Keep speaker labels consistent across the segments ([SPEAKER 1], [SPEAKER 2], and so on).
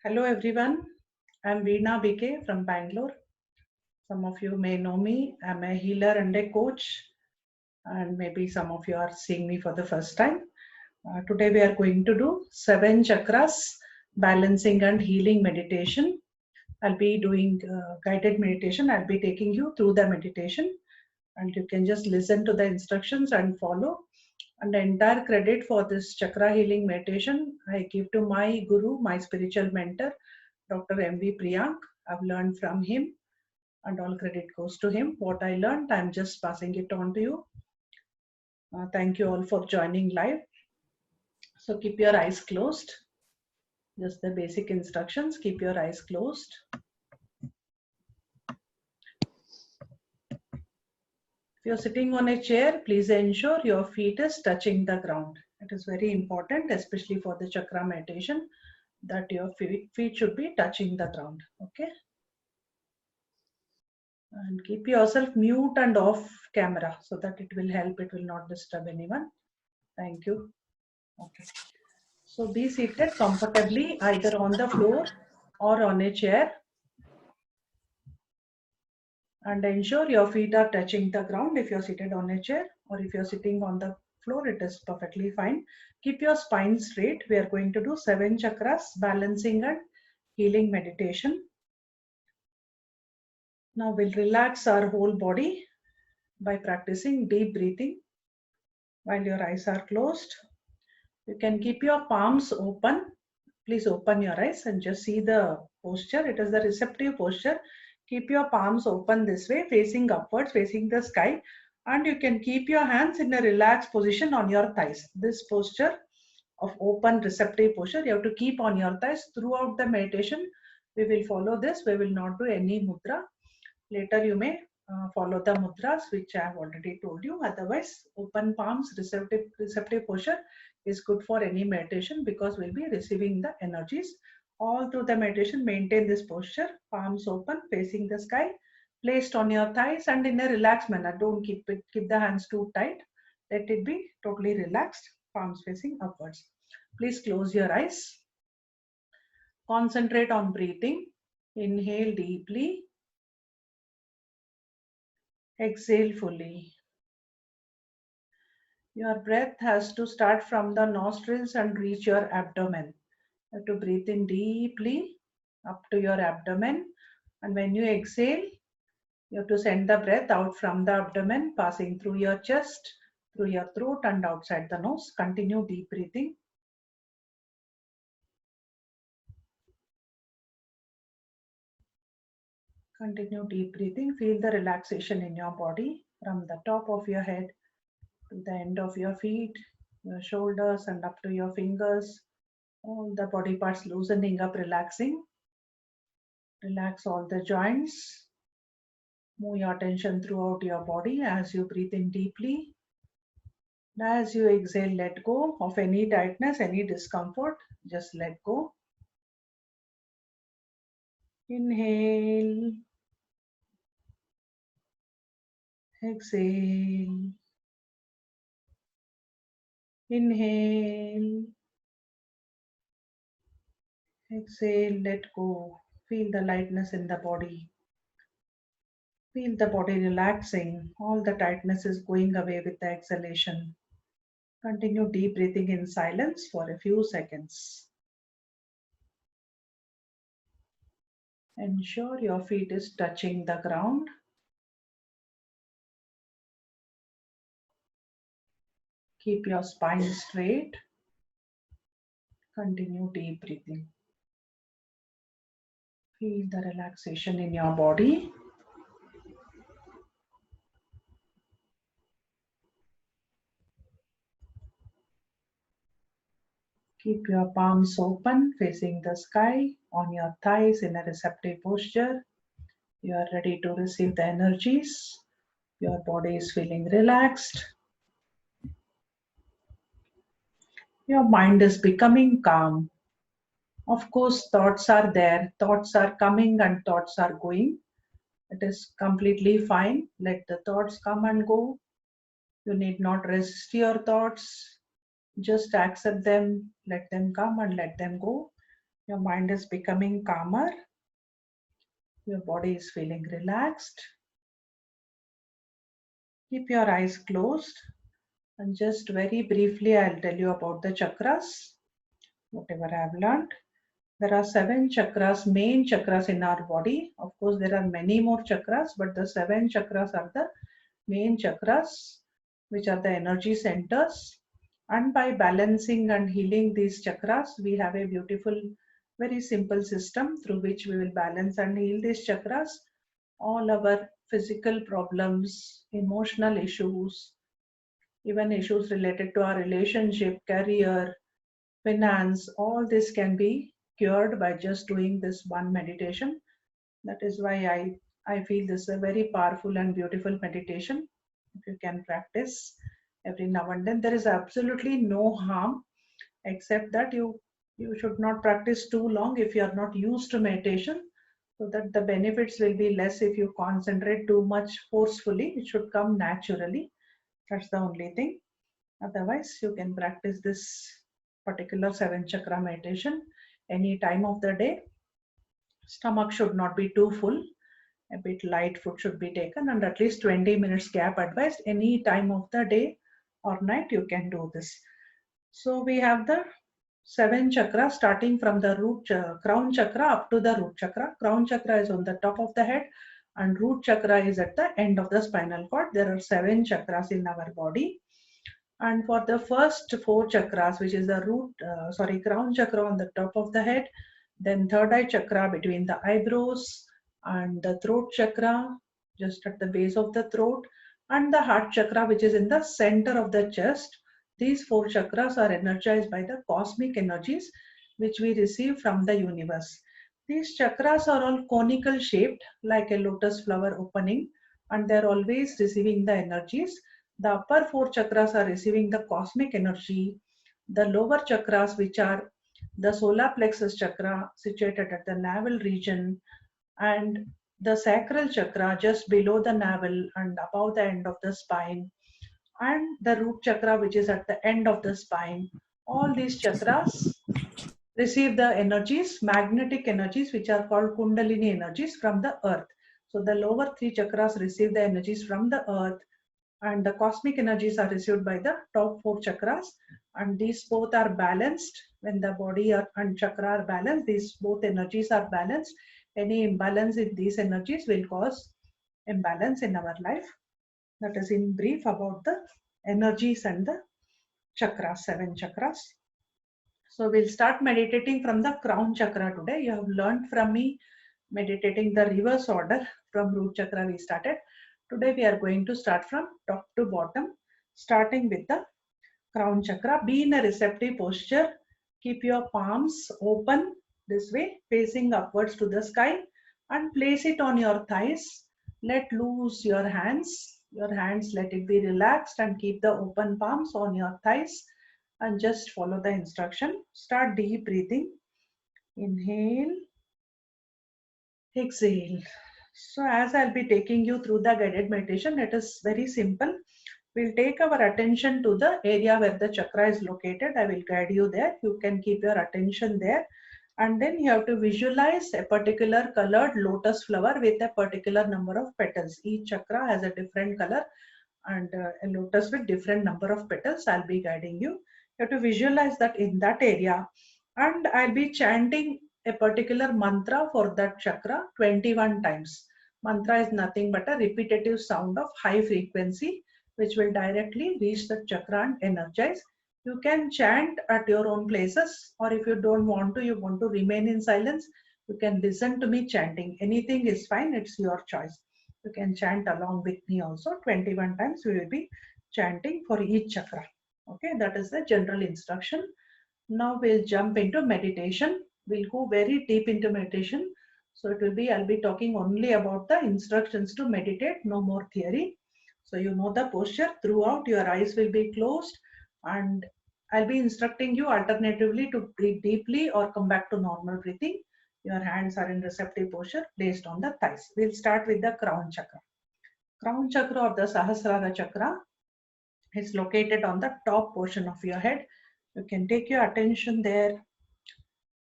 [SPEAKER 1] Hello everyone, I'm Veena BK from Bangalore. Some of you may know me. I'm a healer and a coach, and maybe some of you are seeing me for the first time. Today we are going to do 7 chakras balancing and healing meditation. I'll be doing guided meditation. I'll be taking you through the meditation, and you can just listen to the instructions and follow. And the entire credit for this chakra healing meditation I give to my guru, my spiritual mentor, Dr. M.V. Priyank. I've learned from him and all credit goes to him. What I learned, I'm just passing it on to you. Thank you all for joining live. So keep your eyes closed. Just the basic instructions, keep your eyes closed. If you're sitting on a chair, please ensure your feet is touching the ground. It is very important, especially for the chakra meditation, that your feet should be touching the ground. Okay. And keep yourself mute and off camera so that it will help. It will not disturb anyone. Thank you. Okay. So be seated comfortably either on the floor or on a chair. And ensure your feet are touching the ground if you're seated on a chair, or if you're sitting on the floor, it is perfectly fine. Keep your spine straight. We are going to do 7 chakras, balancing and healing meditation. Now we'll relax our whole body by practicing deep breathing while your eyes are closed. You can keep your palms open. Please open your eyes and just see the posture. It is the receptive posture. Keep your palms open this way, facing upwards, facing the sky. And you can keep your hands in a relaxed position on your thighs. This posture of open receptive posture, you have to keep on your thighs throughout the meditation. We will follow this. We will not do any mudra. Later you may follow the mudras which I have already told you. Otherwise, open palms, receptive posture is good for any meditation because we'll be receiving the energies. All through the meditation, maintain this posture, palms open, facing the sky, placed on your thighs and in a relaxed manner. Don't keep the hands too tight. Let it be totally relaxed, palms facing upwards. Please close your eyes. Concentrate on breathing. Inhale deeply. Exhale fully. Your breath has to start from the nostrils and reach your abdomen. You have to breathe in deeply up to your abdomen. And when you exhale, you have to send the breath out from the abdomen, passing through your chest, through your throat and outside the nose. Continue deep breathing. Continue deep breathing. Feel the relaxation in your body from the top of your head to the end of your feet, your shoulders and up to your fingers. All the body parts loosening up, relaxing. Relax all the joints. Move your attention throughout your body as you breathe in deeply. As you exhale, let go of any tightness, any discomfort. Just let go. Inhale. Exhale. Inhale. Exhale, let go. Feel the lightness in the body. Feel the body relaxing. All the tightness is going away with the exhalation. Continue deep breathing in silence for a few seconds. Ensure your feet is touching the ground. Keep your spine straight. Continue deep breathing. Feel the relaxation in your body. Keep your palms open, facing the sky, on your thighs in a receptive posture. You are ready to receive the energies. Your body is feeling relaxed. Your mind is becoming calm. Of course, thoughts are there. Thoughts are coming and thoughts are going. It is completely fine. Let the thoughts come and go. You need not resist your thoughts. Just accept them, let them come and let them go. Your mind is becoming calmer. Your body is feeling relaxed. Keep your eyes closed and just very briefly I'll tell you about the chakras, whatever I have learned. There are 7 chakras, main chakras in our body. Of course, there are many more chakras, but the 7 chakras are the main chakras, which are the energy centers. And by balancing and healing these chakras, we have a beautiful, very simple system through which we will balance and heal these chakras. All our physical problems, emotional issues, even issues related to our relationship, career, finance, all this can be cured by just doing this one meditation. That is why I feel this is a very powerful and beautiful meditation. If you can practice every now and then, there is absolutely no harm except that you should not practice too long if you are not used to meditation, so that the benefits will be less if you concentrate too much forcefully. It should come naturally. That's the only thing. Otherwise, you can practice this particular 7 chakra meditation any time of the day. Stomach should not be too full. A bit light food should be taken, and at least 20 minutes gap advised. Any time of the day or night you can do this. So we have the 7 chakras starting from the crown chakra up to the root chakra. Crown chakra is on the top of the head and root chakra is at the end of the spinal cord. There are 7 chakras in our body. And for the first 4 chakras, which is the crown chakra on the top of the head, then third eye chakra between the eyebrows, and the throat chakra just at the base of the throat, and the heart chakra, which is in the center of the chest. These 4 chakras are energized by the cosmic energies which we receive from the universe. These chakras are all conical shaped like a lotus flower opening, and they're always receiving the energies. The upper 4 chakras are receiving the cosmic energy. The lower chakras, which are the solar plexus chakra situated at the navel region, and the sacral chakra just below the navel and above the end of the spine, and the root chakra, which is at the end of the spine. All these chakras receive the energies, magnetic energies, which are called Kundalini energies from the earth. So the lower 3 chakras receive the energies from the earth, and the cosmic energies are received by the top 4 chakras, and these both are balanced. When the body and chakra are balanced, these both energies are balanced. Any imbalance in these energies will cause imbalance in our life. That is in brief about the energies and the chakras, 7 chakras. So we'll start meditating from the crown chakra today. You have learned from me meditating the reverse order. From root chakra we started. Today we are going to start from top to bottom, starting with the crown chakra. Be in a receptive posture. Keep your palms open this way, facing upwards to the sky, and place it on your thighs. Let loose your hands. Your hands, let it be relaxed, and keep the open palms on your thighs, and just follow the instruction. Start deep breathing. Inhale, exhale. So as I'll be taking you through the guided meditation, it is very simple. We'll take our attention to the area where the chakra is located. I will guide you there. You can keep your attention there. And then you have to visualize a particular colored lotus flower with a particular number of petals. Each chakra has a different color, and a lotus with different number of petals. I'll be guiding you. You have to visualize that in that area, and I'll be chanting a particular mantra for that chakra 21 times. Mantra is nothing but a repetitive sound of high frequency which will directly reach the chakra and energize. You can chant at your own places, or if you don't want to, you want to remain in silence, you can listen to me chanting. Anything is fine, it's your choice. You can chant along with me also. 21 times we will be chanting for each chakra. Okay, that is the general instruction. Now we'll jump into meditation. We'll go very deep into meditation. So it will be, I'll be talking only about the instructions to meditate, no more theory. So you know the posture. Throughout, your eyes will be closed, and I'll be instructing you alternatively to breathe deeply or come back to normal breathing. Your hands are in receptive posture placed on the thighs. We'll start with the crown chakra. Crown chakra or the Sahasrara chakra is located on the top portion of your head. You can take your attention there.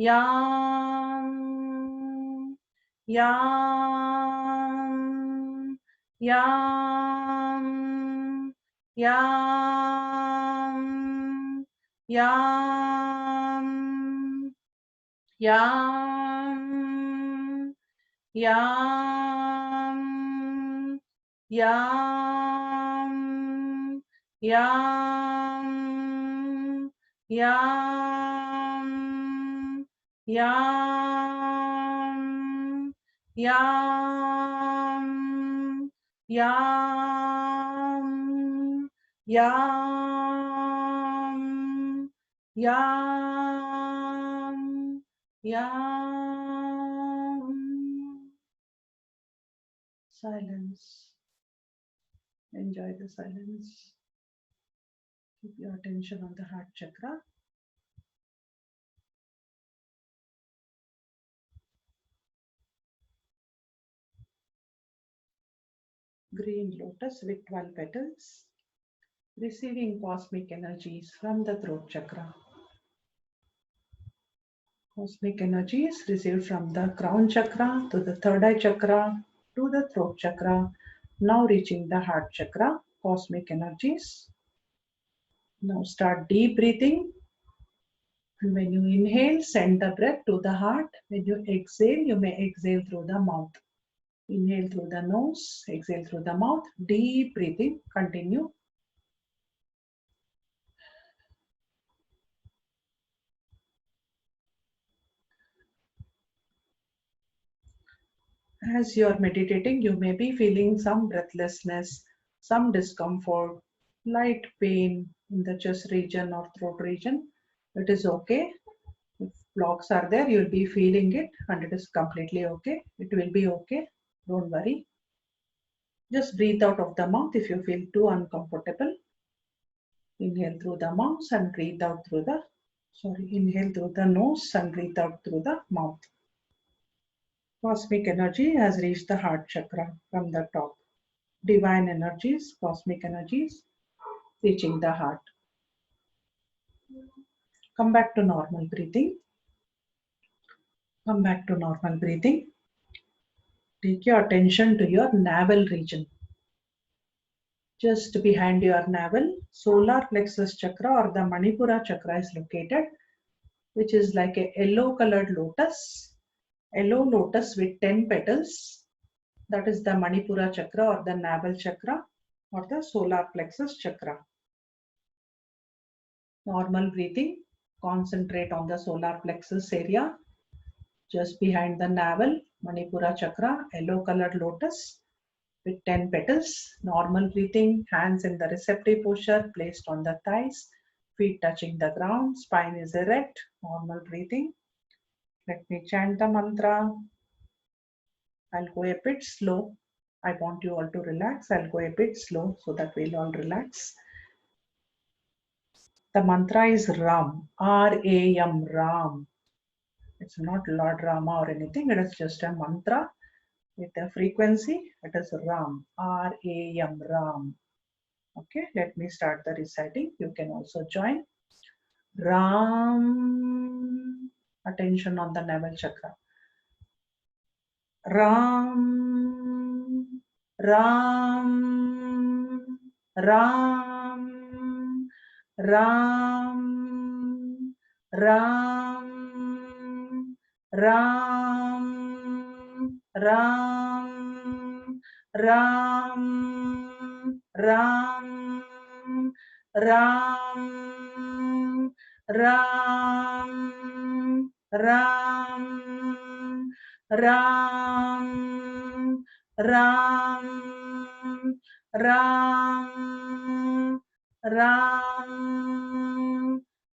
[SPEAKER 1] Yam, Yam, Yam, Yam, Yam, Yam, Yam, Yam, Yam, Yam, Yam, Yam, Yam, Yam, Yam, Yam. Silence. Enjoy the silence. Keep your attention on the heart chakra. Green lotus with 12 petals. Receiving cosmic energies from the throat chakra. Cosmic energies received from the crown chakra to the third eye chakra to the throat chakra. Now reaching the heart chakra. Cosmic energies. Now start deep breathing. And when you inhale, send the breath to the heart. When you exhale, you may exhale through the mouth. Inhale through the nose, exhale through the mouth. Deep breathing. Continue. As you are meditating, you may be feeling some breathlessness, some discomfort, light pain in the chest region or throat region. It is okay. If blocks are there, you'll be feeling it and it is completely okay. It will be okay. Don't worry. Just breathe out of the mouth if you feel too uncomfortable. Inhale through the mouth and breathe out through the, inhale through the nose and breathe out through the mouth. Cosmic energy has reached the heart chakra from the top. Divine energies, cosmic energies, reaching the heart. Come back to normal breathing. Come back to normal breathing. Take your attention to your navel region. Just behind your navel, solar plexus chakra or the Manipura chakra is located, which is like a yellow colored lotus. Yellow lotus with 10 petals. That is the Manipura chakra or the navel chakra or the solar plexus chakra. Normal breathing. Concentrate on the solar plexus area. Just behind the navel, Manipura chakra, yellow colored lotus with 10 petals. Normal breathing, hands in the receptive posture placed on the thighs, feet touching the ground, spine is erect. Normal breathing. Let me chant the mantra. I'll go a bit slow. I want you all to relax. I'll go a bit slow so that we'll all relax. The mantra is Ram, R-A-M, Ram. It's not Lord Rama or anything. It is just a mantra with a frequency. It is Ram, R-A-M, Ram. Okay, let me start the reciting. You can also join. Ram. Attention on the navel chakra. Ram, Ram, Ram, Ram, Ram, Ram, Ram, Ram, Ram, Ram, Ram, Ram, Ram, Ram, Ram, Ram,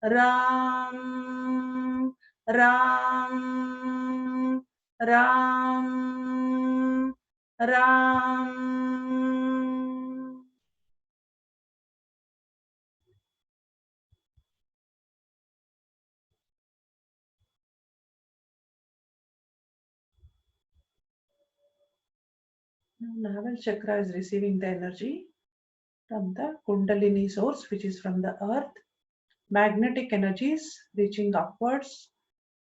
[SPEAKER 1] Ram, Ram, Ram, Ram. Now, navel chakra is receiving the energy from the Kundalini source, which is from the earth. Magnetic energies reaching upwards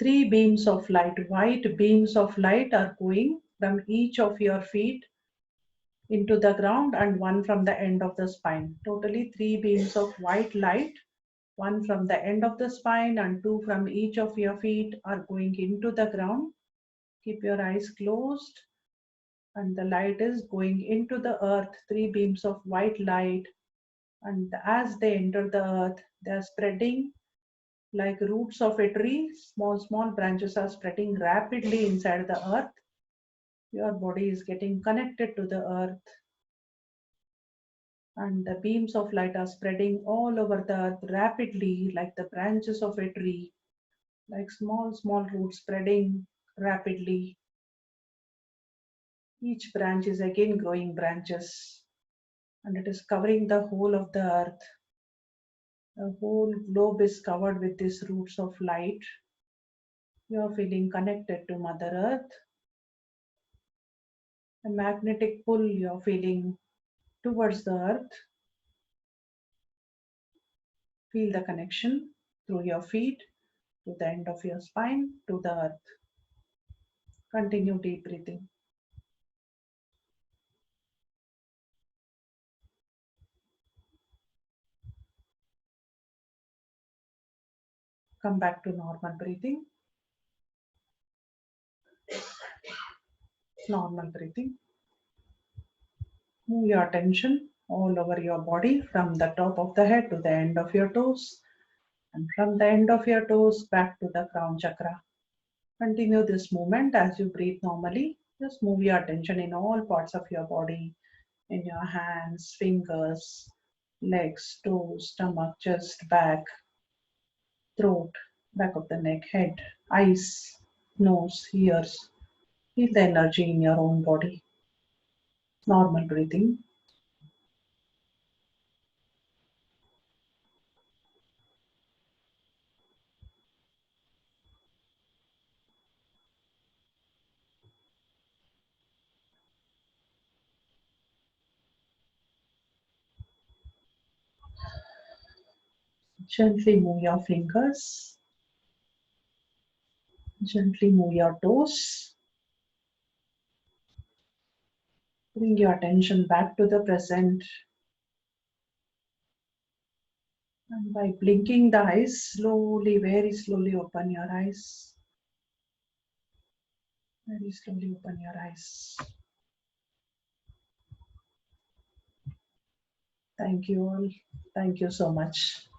[SPEAKER 1] 3 beams of light, white beams of light are going from each of your feet into the ground and one from the end of the spine. Totally 3 beams of white light, one from the end of the spine and 2 from each of your feet are going into the ground. Keep your eyes closed and the light is going into the earth, 3 beams of white light. And as they enter the earth, they are spreading like roots of a tree. Small branches are spreading rapidly inside the earth. Your body is getting connected to the earth. And the beams of light are spreading all over the earth rapidly, like the branches of a tree, like small roots spreading rapidly. Each branch is again growing branches, and it is covering the whole of the earth. The whole globe is covered with these roots of light. You are feeling connected to Mother Earth. A magnetic pull you are feeling towards the earth. Feel the connection through your feet, to the end of your spine, to the earth. Continue deep breathing. Come back to normal breathing. Normal breathing. Move your attention all over your body from the top of the head to the end of your toes, and from the end of your toes back to the crown chakra. Continue this movement as you breathe normally. Just move your attention in all parts of your body, in your hands, fingers, legs, toes, stomach, chest, back, throat, back of the neck, head, eyes, nose, ears. Feel the energy in your own body. Normal breathing. Gently move your fingers. Gently move your toes. Bring your attention back to the present. And by blinking the eyes, slowly, very slowly open your eyes. Very slowly open your eyes. Thank you all. Thank you so much.